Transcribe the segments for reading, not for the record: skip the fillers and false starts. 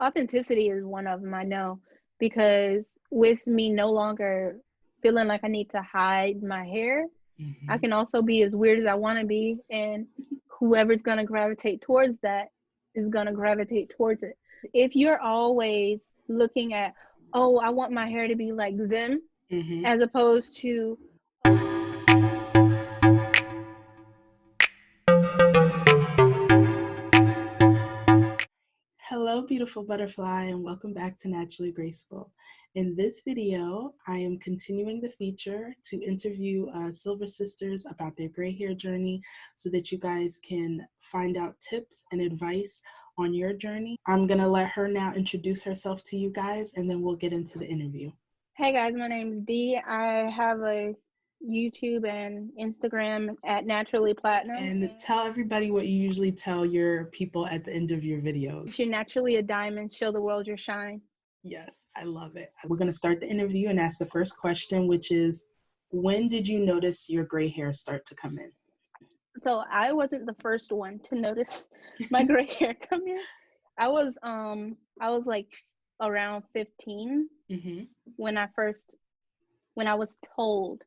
Authenticity is one of them, I know, because with me no longer feeling like I need to hide my hair, I Hmm. can also be as weird as I want to be, and whoever's going to gravitate towards that is going to gravitate towards it. If you're always looking at, oh, I want my hair to be like them, Hmm. as opposed to, Hello, beautiful butterfly, and welcome back to Naturally Graceful. In this video, I am continuing the feature to interview Silver Sisters about their gray hair journey so that you guys can find out tips and advice on your journey. I'm going to let her now introduce herself to you guys, and then we'll get into the interview. hey guys, my name's Dee. I have a YouTube and Instagram at Naturally Platinum. And tell everybody what you usually tell your people at the end of your videos. If you're naturally a diamond, show the world your shine. Yes, I love it. We're going to start the interview and ask the first question, which is, when did you notice your gray hair start to come in? So I wasn't the first one to notice my gray hair come in. I was like around 15 Mm-hmm. when when I was told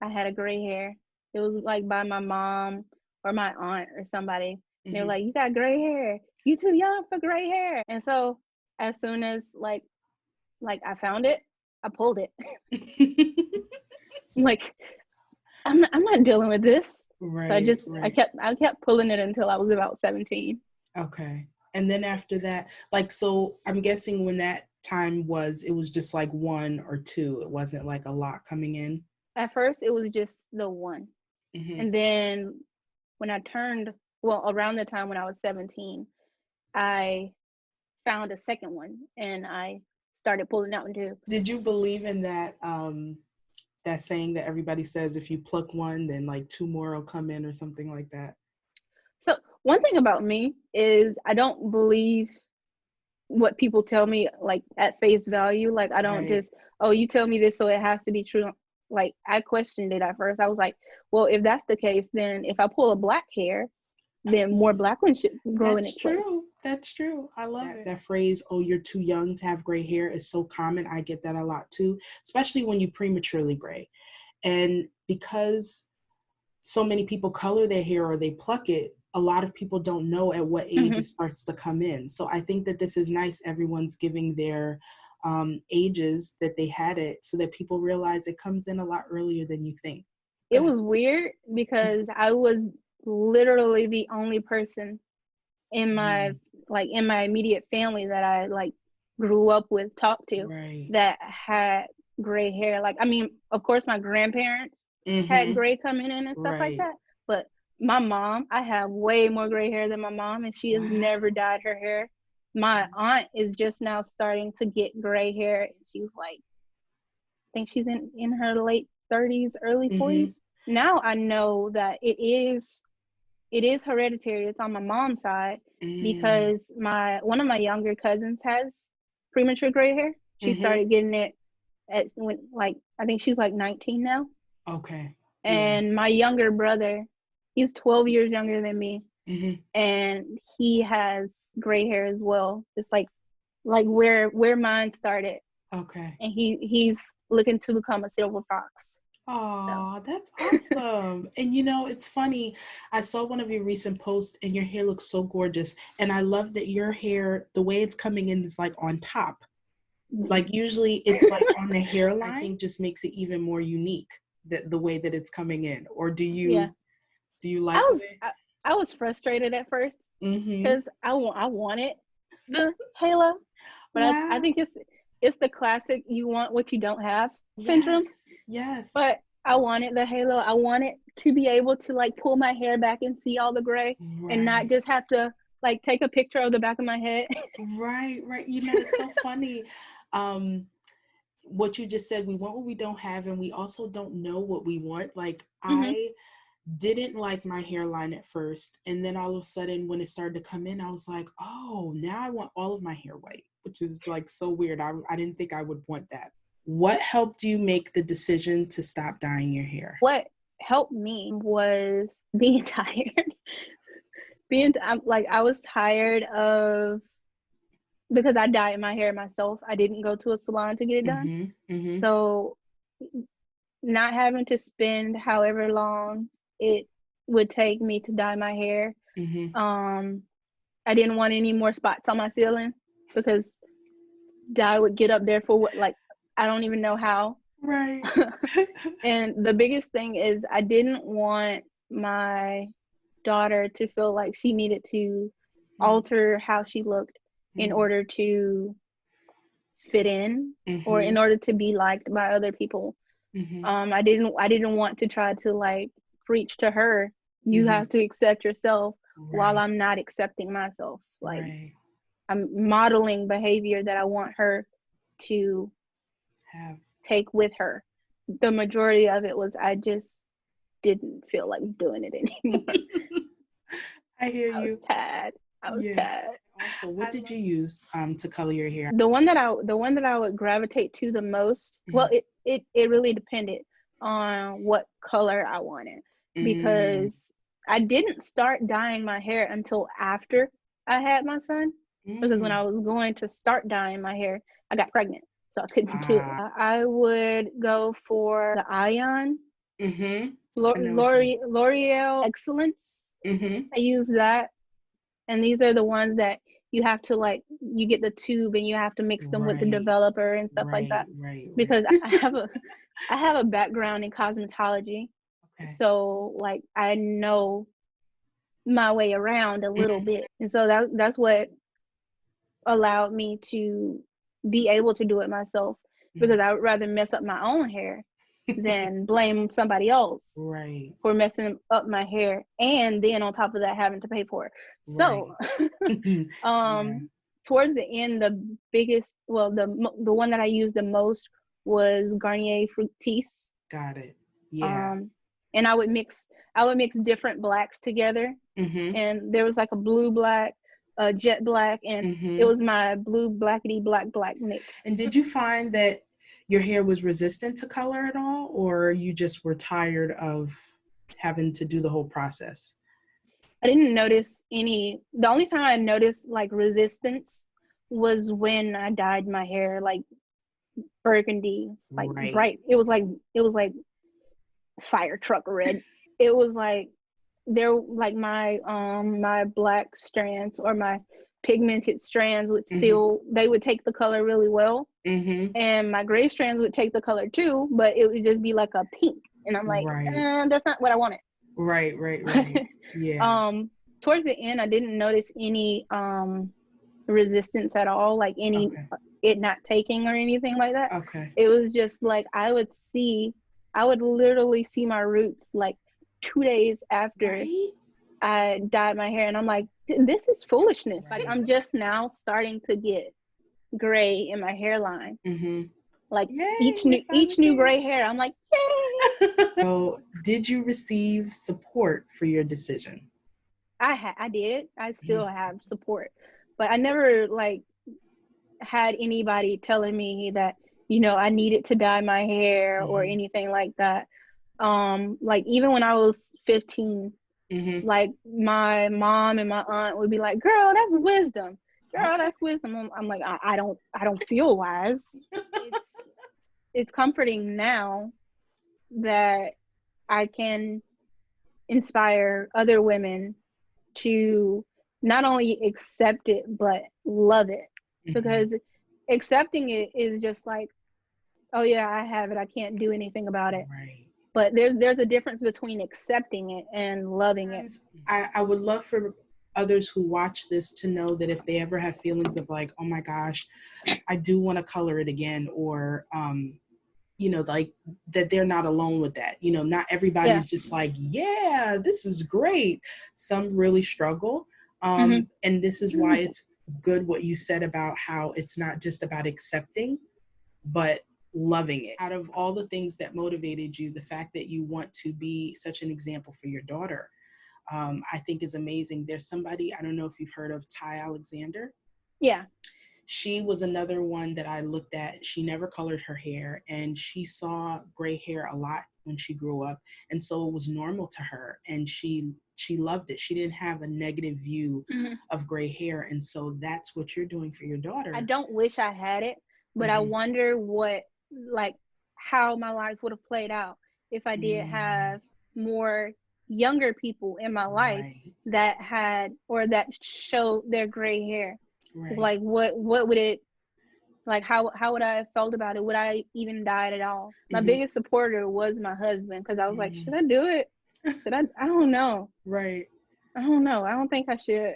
I had a gray hair. It was like by my mom or my aunt or somebody. They were Mm-hmm. like, "You got gray hair. You too young for gray hair." And so as soon as like I found it, I pulled it. I'm like, I'm not dealing with this. So Right, I right. kept pulling it until I was about 17. Okay. And then after that, like, so I'm guessing when that time was, it was just like one or two. It wasn't like a lot coming in. At first, it was just the one. Mm-hmm. And then when I turned, well, around the time when I was 17, I found a second one and I started pulling out into. Did you believe in that saying that everybody says if you pluck one, then like two more will come in or something like that? So, one thing about me is I don't believe what people tell me like at face value. Like, I don't Right. just, oh, you tell me this, so it has to be true. Like, I questioned it at first. I was like, well, if that's the case, then if I pull a black hair, then more black ones should grow in That's its place. true. That's true. I love it. That phrase, oh, you're too young to have gray hair, is so common. I get that a lot too, especially when you prematurely gray. And because so many people color their hair or they pluck it, a lot of people don't know at what age Mm-hmm. it starts to come in. So I think that this is nice. Everyone's giving their ages that they had it so that people realize it comes in a lot earlier than you think. Go It ahead. was weird because I was literally the only person in my Mm, in my immediate family that I like grew up with, talked to, right. that had gray hair. Like, I mean, of course my grandparents had Mm-hmm. gray coming in and stuff like Right. that, but my mom, I have way more gray hair than my mom, and she has never Wow. dyed her hair. My aunt is just now starting to get gray hair, and she's like, I think she's in her late 30s, early Mm-hmm. 40s. Now I know that it is hereditary. It's on my mom's side Mm. because my one of my younger cousins has premature gray hair. She Mm-hmm. started getting it at when like I think she's like 19 now. Okay. Yeah. And my younger brother, he's 12 years younger than me, Mm-hmm. and he has gray hair as well. Just like where mine started, Okay. and he's looking to become a silver fox. So Oh, that's awesome. And you know, it's funny. I saw one of your recent posts and your hair looks so gorgeous. And I love that your hair, the way it's coming in is like on top. Like usually it's like on the hairline. I think just makes it even more unique that the way that it's coming in. Or do yeah, you I like the was way? I, I was frustrated at first Mm-hmm. because I wanted the halo, but I Wow. think it's the classic you want what you don't have syndrome. Yes. Yes. But I wanted the halo. I wanted to be able to like pull my hair back and see all the gray, and not Right. just have to like take a picture of the back of my head. Right. Right. You know, it's so funny. Um, what you just said, we want what we don't have, and we also don't know what we want. Like, Hmm. I didn't like my hairline at first, and then all of a sudden when it started to come in, I was like, oh, now I want all of my hair white, which is like so weird. I didn't think I would want that. What helped you make the decision to stop dyeing your hair? What helped me was being tired. Being like I was tired of because I dyed my hair myself, I didn't go to a salon to get it done. So not having to spend however long it would take me to dye my hair. I didn't want any more spots on my ceiling because dye would get up there for what, like, I don't even know how. Right. And the biggest thing is I didn't want my daughter to feel like she needed to alter how she looked in order to fit in or in order to be liked by other people. I didn't want to try to like preach to her, you have to accept yourself while I'm not accepting myself. Like, I'm modeling behavior that I want her to take with her. The majority of it was I just didn't feel like doing it anymore. I hear you. I was tired. Also, what did you use to color your hair? The one that I would gravitate to the most, well, it really depended on what color I wanted, because I didn't start dyeing my hair until after I had my son, because when I was going to start dyeing my hair, I got pregnant, so I couldn't do it. I would go for the Ion, L'Oreal Excellence. I use that, and these are the ones that you have to, like, you get the tube and you have to mix them with the developer and stuff like that. Because I have a background in cosmetology, so like I know my way around a little bit, and so that's what allowed me to be able to do it myself, because I would rather mess up my own hair than blame somebody else for messing up my hair, and then on top of that having to pay for it. So towards the end, the biggest, well, the one that I used the most was Garnier Fructis. Got it. And I would mix different blacks together, and there was like a blue black, a jet black, and it was my blue blackety black mix. And did you find that your hair was resistant to color at all, or you just were tired of having to do the whole process? I didn't notice any. The only time I noticed like resistance was when I dyed my hair like burgundy, like bright. It was like fire truck red. It was like like my black strands or my pigmented strands would still, they would take the color really well, and my gray strands would take the color too, but it would just be like a pink, and I'm like, that's not what I wanted. Right. Towards the end, I didn't notice any resistance at all, like any it not taking or anything like that. It was just like I would literally see my roots like 2 days after I dyed my hair, and I'm like, this is foolishness. Like, I'm just now starting to get gray in my hairline. Like, each new gray hair, I'm like, yay! So, did you receive support for your decision? I did. I still have support, but I never like had anybody telling me that, you know, I needed to dye my hair or anything like that. Like, even when I was 15, like my mom and my aunt would be like, girl, that's wisdom. That's wisdom. I'm like, I don't feel wise. It's comforting now that I can inspire other women to not only accept it but love it, because accepting it is just like, oh yeah, I have it, I can't do anything about it. But there's a difference between accepting it and loving it. I would love for others who watch this to know that if they ever have feelings of like, oh my gosh, I do want to color it again, or you know, like that they're not alone with that. You know, not everybody's just like, yeah, this is great. Some really struggle. And this is why it's good what you said about how it's not just about accepting, but loving it. Out of all the things that motivated you, the fact that you want to be such an example for your daughter, I think is amazing. There's somebody, I don't know if you've heard of Ty Alexander. Yeah. She was another one that I looked at. She never colored her hair, and she saw gray hair a lot when she grew up, and so it was normal to her, and she loved it. She didn't have a negative view of gray hair, and so that's what you're doing for your daughter. I don't wish I had it, but I wonder what, like, how my life would have played out if I did have more younger people in my life that had, or that showed their gray hair. Like, what would it, like, how would I have felt about it? Would I even died at all? My biggest supporter was my husband, because I was like, should I do it? Should I don't know. I don't know. I don't think I should.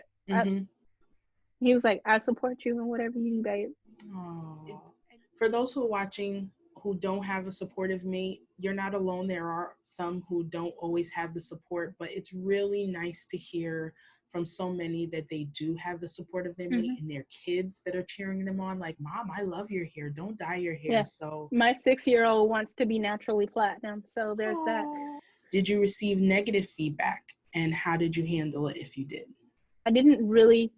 He was like, I support you in whatever you do, babe. Aww. For those who are watching who don't have a supportive mate, you're not alone. There are some who don't always have the support, but it's really nice to hear from so many that they do have the support of their mate and their kids that are cheering them on, like, Mom, I love your hair. Don't dye your hair. Yeah. So my 6-year-old wants to be naturally platinum. So there's that. Did you receive negative feedback, and how did you handle it if you did? I didn't really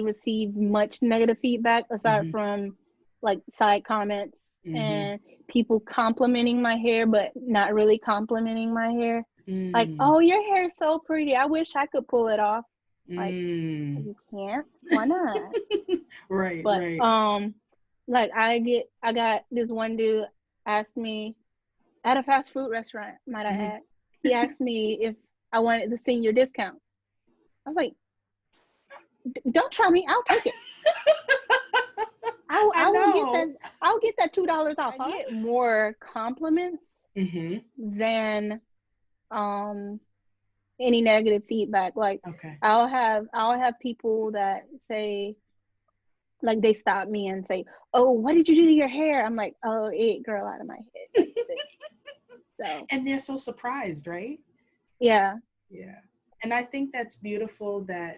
receive much negative feedback aside from like side comments and people complimenting my hair, but not really complimenting my hair. Like, oh, your hair is so pretty. I wish I could pull it off. Like, you can't. Why not? But like I got this one dude asked me at a fast food restaurant, might I add. He asked me if I wanted the senior discount. I was like, don't try me. I'll take it. I'll get that $2 off. I get more compliments than any negative feedback. Like, I'll have people that say, like, they stop me and say, oh, what did you do to your hair? I'm like, oh, it grew out of my head. So, and they're so surprised, right? Yeah. And I think that's beautiful that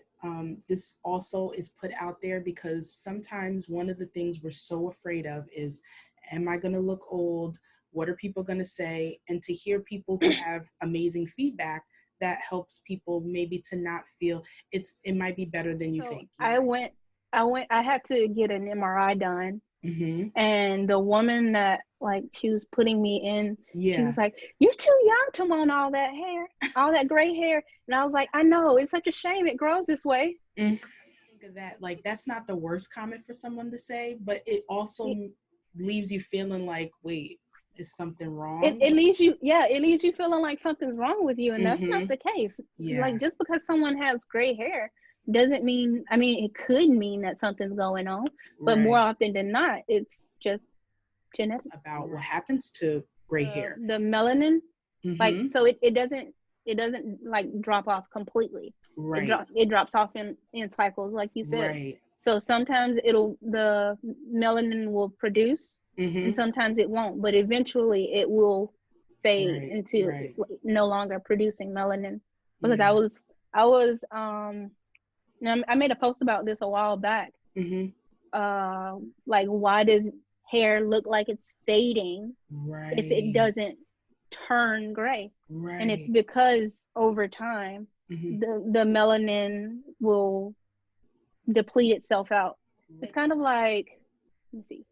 this also is put out there, because sometimes one of the things we're so afraid of is, am I going to look old? What are people going to say? And to hear people who have amazing feedback, that helps people maybe to not feel it might be better than you think. I had to get an MRI done. And the woman that, like, she was putting me in, she was like, you're too young to want all that hair, all that gray hair. And I was like, I know, it's such a shame it grows this way. Think of that, like, that's not the worst comment for someone to say, but it also leaves you feeling like, wait, is something wrong? It leaves you feeling like something's wrong with you, and that's not the case. Like, just because someone has gray hair doesn't mean, I mean, it could mean that something's going on, but more often than not, it's just genetics. It's about what happens to gray hair. The melanin, like, so it doesn't like drop off completely. It drops off in cycles, like you said. So sometimes the melanin will produce, and sometimes it won't, but eventually it will fade into no longer producing melanin. Because I was I made a post about this a while back. Like, why does hair look like it's fading if it doesn't turn gray? And it's because over time the melanin will deplete itself out. It's kind of like, let me see,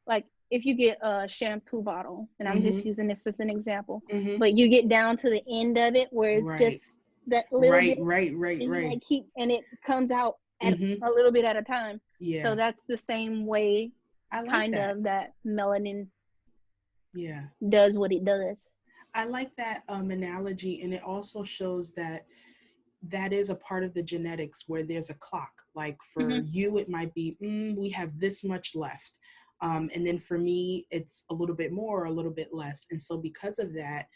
like if you get a shampoo bottle, and I'm just using this as an example, but you get down to the end of it where it's just that little bit, and keep, and it comes out at a little bit at a time. So that's the same way, that melanin does what it does. I like that analogy, and it also shows that is a part of the genetics, where there's a clock. Like for you, it might be, we have this much left. And then for me, it's a little bit more or a little bit less. And so because of that,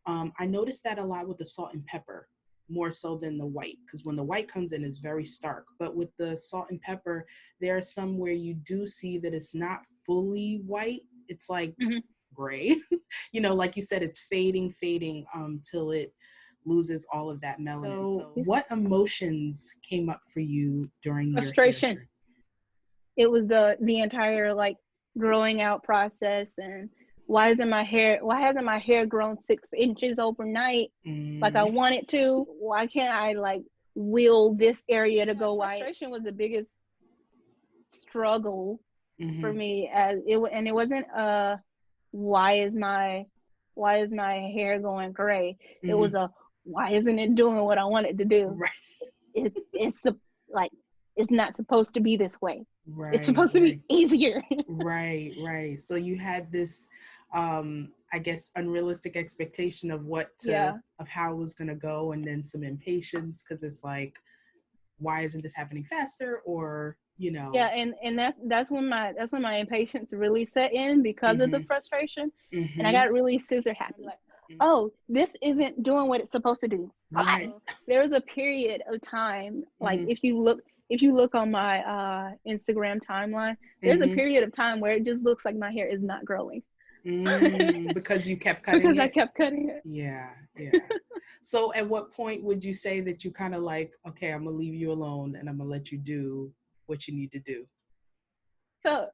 I noticed that a lot with the salt and pepper, more so than the white, because when the white comes in, it's very stark. But with the salt and pepper, there are some where you do see that it's not fully white. It's like gray, like you said, it's fading till it loses all of that melanin. So what emotions came up for you during frustration? Your hair journey? It was the entire, like, growing out process, and why hasn't my hair grown 6 inches overnight like I want it to? Why can't I, like, will this area to go white? Frustration was the biggest struggle for me, as it and it wasn't why is my hair going gray. It was a, why isn't it doing what I want it to do? Right. It's like, it's not supposed to be this way. Right. It's supposed to be easier. Right. So you had this, I guess, unrealistic expectation of of how it was going to go, and then some impatience because it's like, why isn't this happening faster? Or, Yeah, and that's when my impatience really set in because of the frustration, and I got really scissor happy. Like, oh, this isn't doing what it's supposed to do. Right. There was a period of time, like if you look on my Instagram timeline, there's a period of time where it just looks like my hair is not growing. Because you kept cutting because it? I kept cutting it. Yeah. So at what point would you say that you kind of like, okay, I'm gonna leave you alone and I'm gonna let you do what you need to do? So,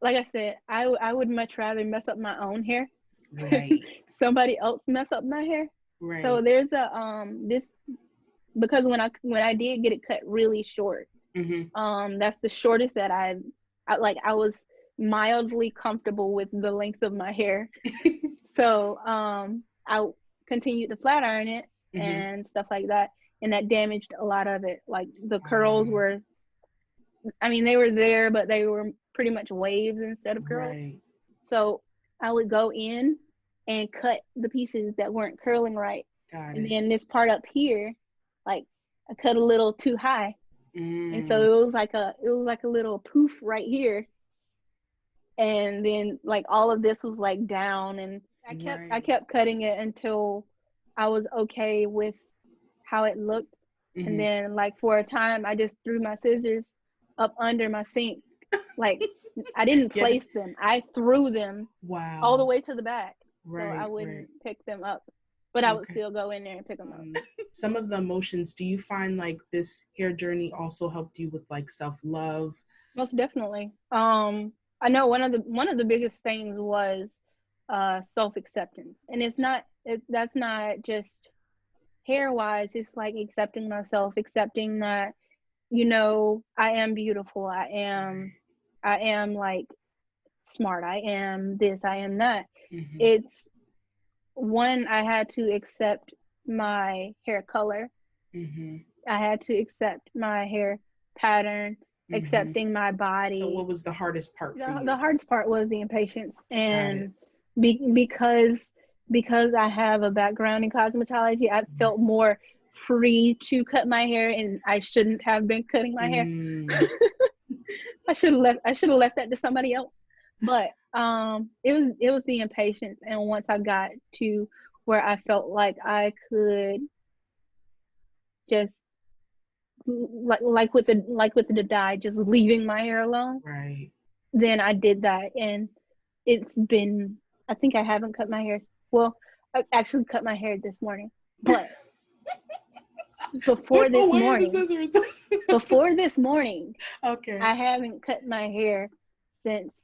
like I said, I would much rather mess up my own hair. Right. Somebody else mess up my hair. Right. So there's a this, because when I did get it cut really short, that's the shortest that I was mildly comfortable with the length of my hair. So I continued to flat iron it and stuff like that, and that damaged a lot of it. Like the curls were, I mean, they were there, but they were pretty much waves instead of curls. Right. So I would go in and cut the pieces that weren't curling right. And then this part up here, like, I cut a little too high. And so it was like a little poof right here. And then like all of this was like down, and I kept cutting it until I was okay with how it looked. And then like for a time I just threw my scissors up under my sink. Like, I didn't place them. I threw them all the way to the back. So I wouldn't pick them up. But I would still go in there and pick them up. Some of the emotions, do you find like this hair journey also helped you with like self-love? Most definitely. I know one of the biggest things was self-acceptance. And that's not just hair-wise. It's like accepting myself, accepting that, I am beautiful. I am like smart. I am this, I am that. It's one, I had to accept my hair color. I had to accept my hair pattern, accepting my body. So what was the hardest part for you? The hardest part was the impatience. And because I have a background in cosmetology, I felt more free to cut my hair, and I shouldn't have been cutting my hair. I should have left that to somebody else. But it was the impatience, and once I got to where I felt like I could just like with the dye, just leaving my hair alone. Right. Then I did that, and it's been, I think I haven't cut my hair. Well, I actually cut my hair this morning, but before this morning, okay, I haven't cut my hair since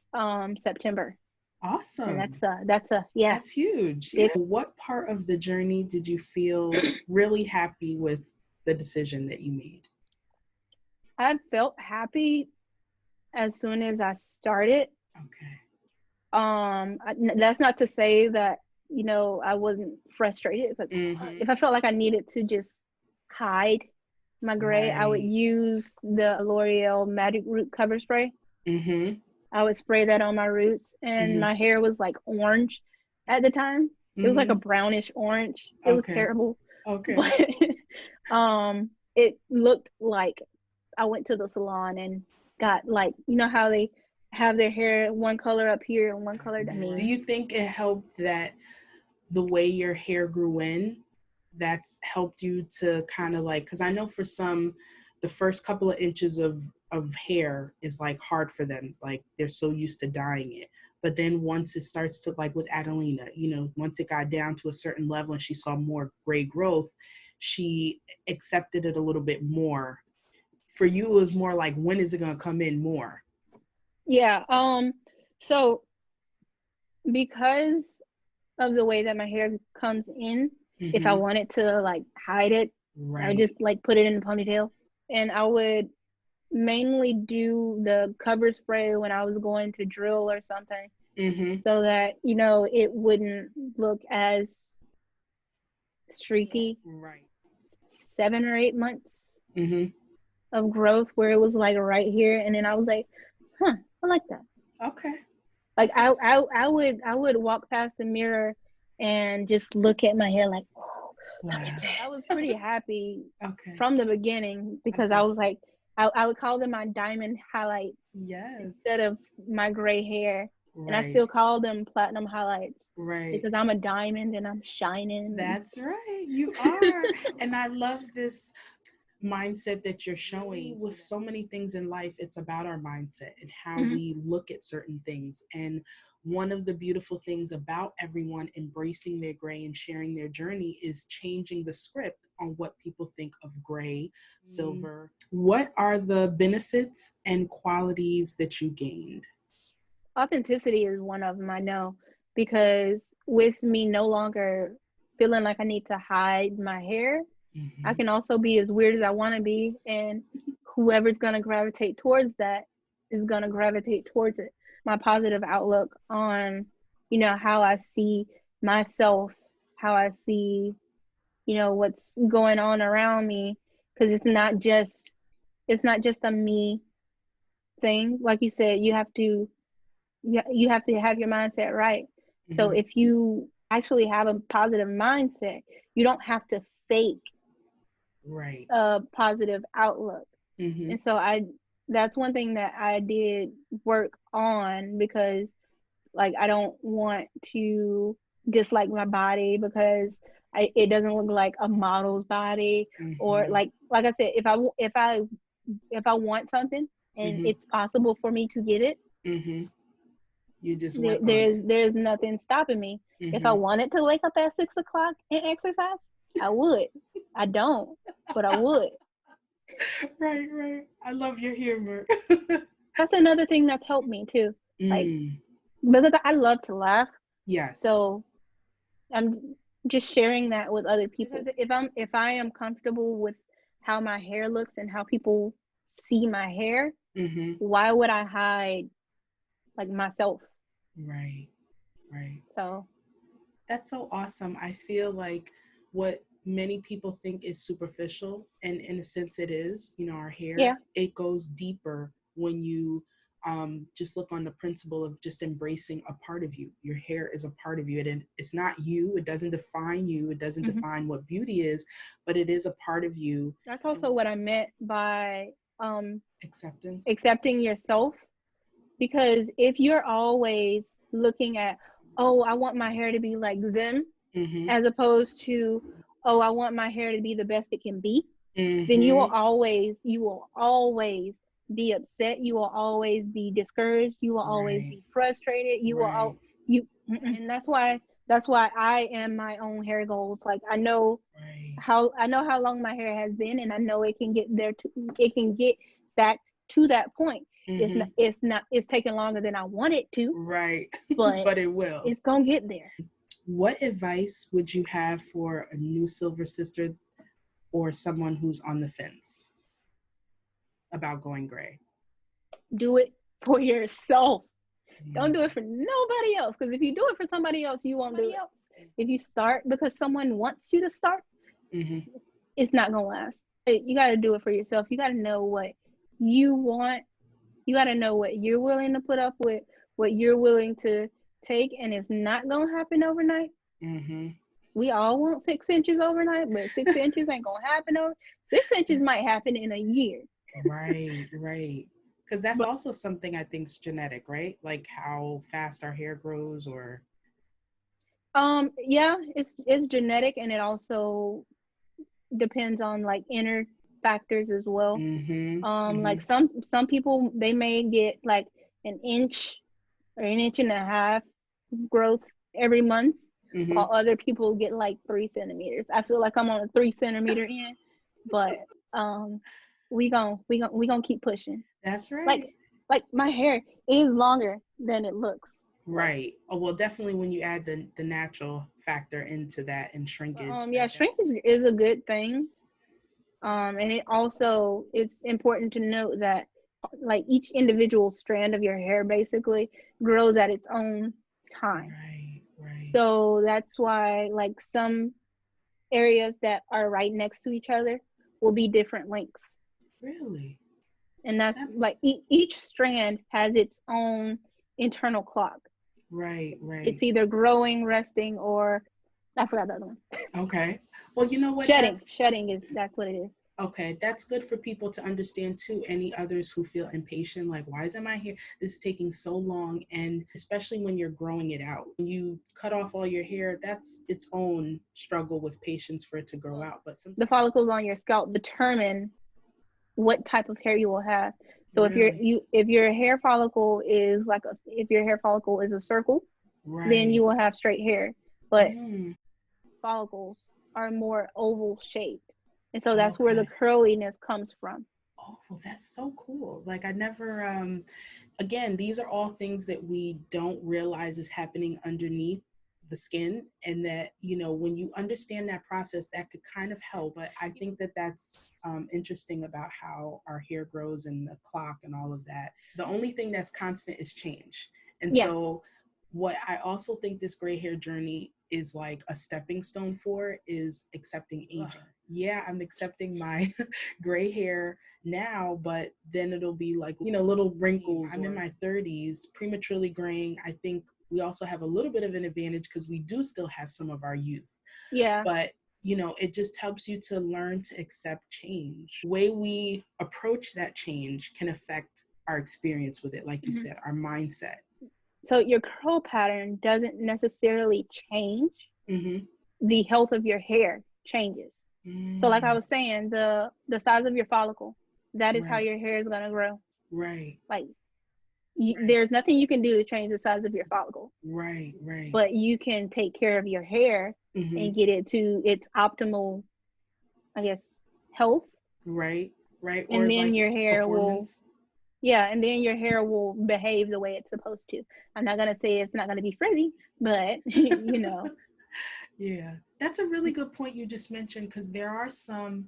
September. Awesome. And that's huge. Yeah. What part of the journey did you feel really happy with the decision that you made? I felt happy as soon as I started. Okay. That's not to say that, I wasn't frustrated. But if I felt like I needed to just hide my gray, I would use the L'Oreal Magic Root Cover Spray. I would spray that on my roots, and my hair was like orange at the time. It was like a brownish orange. It was terrible. Okay. But it looked like I went to the salon and got, like, how they have their hair one color up here and one color down. Do you think it helped that the way your hair grew in, that's helped you to kind of like, because I know for some, the first couple of inches of hair is like hard for them, like they're so used to dyeing it. But then once it starts to, like with Adelina, once it got down to a certain level and she saw more gray growth, she accepted it a little bit more. For you, it was more like, when is it going to come in more? Yeah. So because of the way that my hair comes in, if I wanted to like hide it, I would just like put it in a ponytail, and I would mainly do the cover spray when I was going to drill or something, so that, it wouldn't look as streaky. Right. 7 or 8 months Mm-hmm. of growth where it was like right here, and then I was like, I like that. Okay. Like I would walk past the mirror and just look at my hair like, oh, look at that. I was pretty happy Okay. from the beginning because Okay. I was like, I would call them my diamond highlights Yes. instead of my gray hair. And I Right. still call them platinum highlights Right. because I'm a diamond and I'm shining. That's right. You are. And I love this mindset that you're showing. With so many things in life, it's about our mindset and how Mhm. we look at certain things. And one of the beautiful things about everyone embracing their gray and sharing their journey is changing the script on what people think of gray, silver. What are the benefits and qualities that you gained? Authenticity is one of them, I know, because with me no longer feeling like I need to hide my hair, I Mm-hmm. can also be as weird as I want to be, and whoever's going to gravitate towards that is going to gravitate towards it. My positive outlook on, how I see myself, how I see, what's going on around me, because it's not just a me thing. Like you said, you have to have your mindset right. So Mm-hmm. if you actually have a positive mindset, you don't have to fake Right. a positive outlook. Mm-hmm. And so that's one thing that I did work on, because like I don't want to dislike my body because it doesn't look like a model's body, or Mm-hmm. like I said, if I want something and Mm-hmm. it's possible for me to get it, Mm-hmm. You just there, work on there's it. there's nothing stopping me. If I Mm-hmm. wanted to wake up at 6 o'clock and exercise, I would. I don't, but I would. Right, right. I love your humor. That's another thing that's helped me too. Like, Mm, because I love to laugh, yes. so I'm just sharing that with other people. Because if I am comfortable with how my hair looks and how people see my hair, Mm-hmm. why would I hide like myself? Right, right. So That's so awesome. I feel like what many people think is superficial, and in a sense it is, our hair, yeah. it goes deeper when you just look on the principle of just embracing a part of you. Your hair is a part of you. It's not you. It doesn't define you. It doesn't Hmm. define what beauty is, but it is a part of you. That's And also what I meant by um acceptance. accepting yourself. Because if you're always looking at, oh, I want my hair to be like them, Mm-hmm. as opposed to, oh, I want my hair to be the best it can be, then you will Mm-hmm. always you will always be upset. You will always be discouraged. You will always Right. be frustrated. You will Right. all you and that's why I am my own hair goals. Like Right. I know how long my hair has been, and I know it can get back to that point. Mm-hmm. It's taking longer than I want it to, Right. but But it will. it's gonna get there. What advice would you have for a new silver sister or someone who's on the fence about going gray? Do it for yourself. Don't do Mm-hmm. it for nobody else. Because if you do it for somebody else, you won't do it. If you start because someone wants you to start, Mm-hmm. it's not gonna last. You got to do it for yourself. You got to know what you want. You got to know what you're willing to put up with, what you're willing to take, and it's not gonna happen overnight. Mm-hmm. We all want 6 inches overnight, but 6 inches ain't gonna happen over. 6 inches might happen in a year. Right, right. Because that's But also something I think is genetic, right? Like how fast our hair grows, or. yeah, it's genetic, and it also depends on like inner factors as well. Mm-hmm. Mm-hmm. Like some people, they may get like an inch or an inch and a half growth every month, Mm-hmm. while other people get like 3 centimeters. I feel like I'm on a 3 centimeter end, but um, we gonna keep pushing. That's Like right. like my hair is longer than it looks. Right. Oh, well, definitely when you add the natural factor into that and But shrinkage, yeah, that shrinkage is a good thing. And it's important to note that like each individual strand of your hair basically grows at its own time. Right, right. So that's why like some areas that are right next to each other will be different lengths. Really? And that's That, like each strand has its own internal clock. right, right. It's either growing, resting, or I forgot the other one. Okay. Well, you know what? Shedding. Shedding is that's what it is. Okay, that's good for people to understand too. Any others who feel impatient, like, why isn't my hair? This is taking so long. And especially when you're growing it out, when you cut off all your hair, that's its own struggle with patience for it to grow out. But The sometimes, follicles on your scalp determine what type of hair you will have. So really, if your hair follicle is like a if your hair follicle is a circle, then right. you will have straight hair. But Mm, follicles are more oval shaped. And so that's where the okay. curliness comes from. Oh, well, that's so cool. Like, I never, again, these are all things that we don't realize is happening underneath the skin, and that, when you understand that process, that could kind of help. But I think that that's interesting about how our hair grows and the clock and all of that. The only thing that's constant is change. And Yeah. so what I also think this gray hair journey is like a stepping stone for is accepting aging. Yeah, I'm accepting my gray hair now, but then it'll be like, little wrinkles. I'm in my 30s, prematurely graying. I think we also have a little bit of an advantage because we do still have some of our youth. Yeah. But it just helps you to learn to accept change. The way we approach that change can affect our experience with it, like you said, our mindset. So your curl pattern doesn't necessarily change. Mm-hmm. The health of your hair changes. So like I Mm, was saying, the size of your follicle, that is how right, your hair is going to grow. right, Like right, there's nothing you can do to change the size of your follicle, right, right. but you can take care of your hair Mm-hmm. and get it to its optimal, I guess, health. Right, right. And Or then like your hair will, performance. yeah, and then your hair will behave the way it's supposed to. I'm not going to say it's not going to be frizzy, but, Yeah, that's a really good point you just mentioned, because there are some,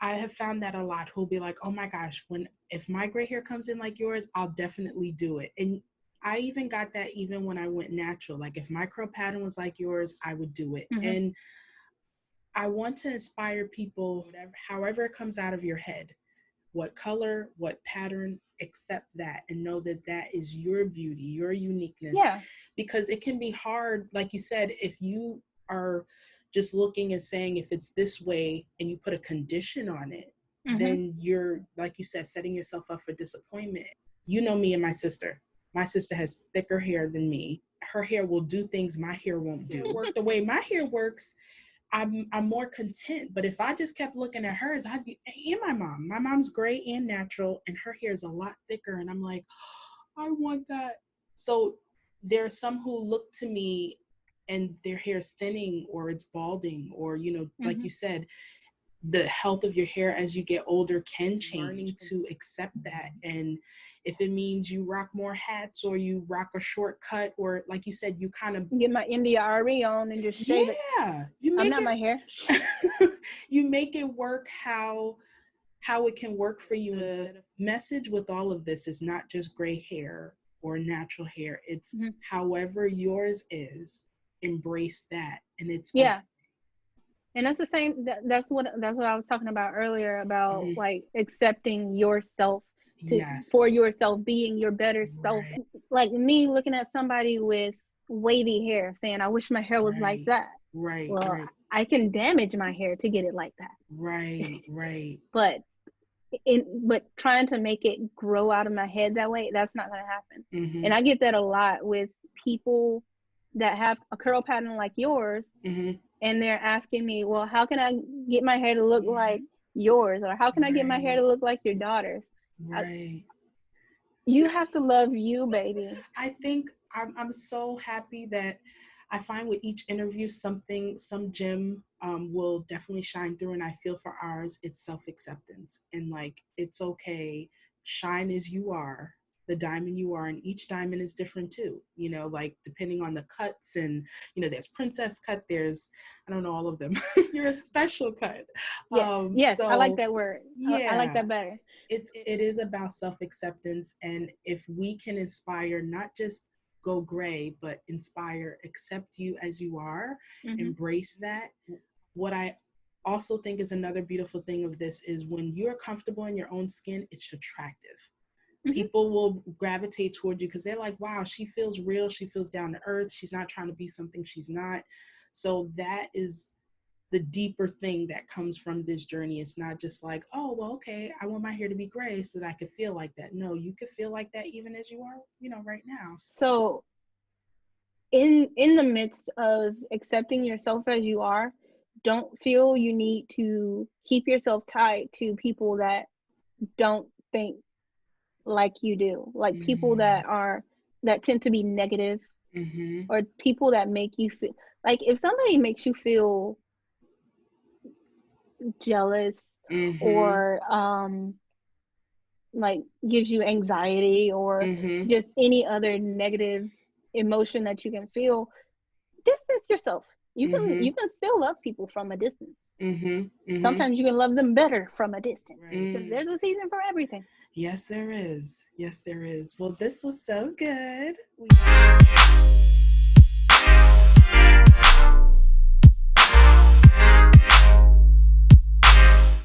I have found that a lot, who'll be like, oh my gosh, if my gray hair comes in like yours, I'll definitely do it. And I even got that even when I went natural. Like, if my curl pattern was like yours, I would do it. mm-hmm, And I want to inspire people, however it comes out of your head, what color, what pattern, accept that and know that that is your beauty, your uniqueness. yeah, Because it can be hard, like you said, if you are just looking and saying, if it's this way, and you put a condition on it, mm-hmm, then you're, like you said, setting yourself up for disappointment. You know me and my sister. My sister has thicker hair than me. Her hair will do things my hair won't do. Work the way my hair works, I'm more content. But if I just kept looking at hers, I'd be, and my mom. My mom's gray and natural, and her hair is a lot thicker. And I'm like, I want that. So there are some who look to me and their hair is thinning or it's balding, or, like mm-hmm. you said, the health of your hair as you get older can change. Learning to accept that. And if it means you rock more hats, or you rock a shortcut, or like you said, you kind of, Get my India RE on and just shave it. yeah, you I'm make not my hair. it you make it work how it can work for you. The message with all of this is not just gray hair or natural hair. It's Mm-hmm. however yours is, embrace that, and it's okay. Yeah, and that's the same. That's what I was talking about earlier about Mhm. like accepting yourself to for Yes. yourself being your better self. Right, Like me looking at somebody with wavy hair, saying, "I wish my hair was like right, that." right, Well, right, I can damage my hair to get it like that, right, right. but but trying to make it grow out of my head that way, that's not going to happen. Mm-hmm. And I get that a lot with people that have a curl pattern like yours, Mm-hmm. and they're asking me, well, how can I get my hair to look like yours, or how can I get my hair Right, to look like your daughter's? I, right. you have to love you, baby. I think I'm so happy that I find with each interview some gem will definitely shine through. And I feel for ours, it's self acceptance, and like, it's okay, shine as you are. the diamond you are, and each diamond is different too, you know, like depending on the cuts. And you know, there's princess cut, there's, I don't know all of them. You're a special cut. Yeah. Yes, I like So that word. I like yeah, that better. it is about self-acceptance. And if we can inspire, not just go gray, but inspire, accept you as you are, Mm-hmm. embrace that. What I also think is another beautiful thing of this is when you're comfortable in your own skin, it's attractive. Mm-hmm. People will gravitate toward you because they're like, wow, she feels real, she feels down to earth, she's not trying to be something she's not. So that is the deeper thing that comes from this journey. It's not just like, oh, well, okay, I want my hair to be gray so that I could feel like that. No, you could feel like that even as you are, you know, right now. So in the midst of accepting yourself as you are, don't feel you need to keep yourself tied to people that don't think like you do, like people that tend to be negative, Mm-hmm. or people that make you feel like, if somebody makes you feel jealous, Mm-hmm. or like gives you anxiety, or Mm-hmm. just any other negative emotion that you can feel, distance yourself. Mm-hmm. You can still love people from a distance. Mm-hmm. Mm-hmm. Sometimes you can love them better from a distance, because Mm. there's a season for everything. Yes, there is. Yes, there is. Well, this was so good.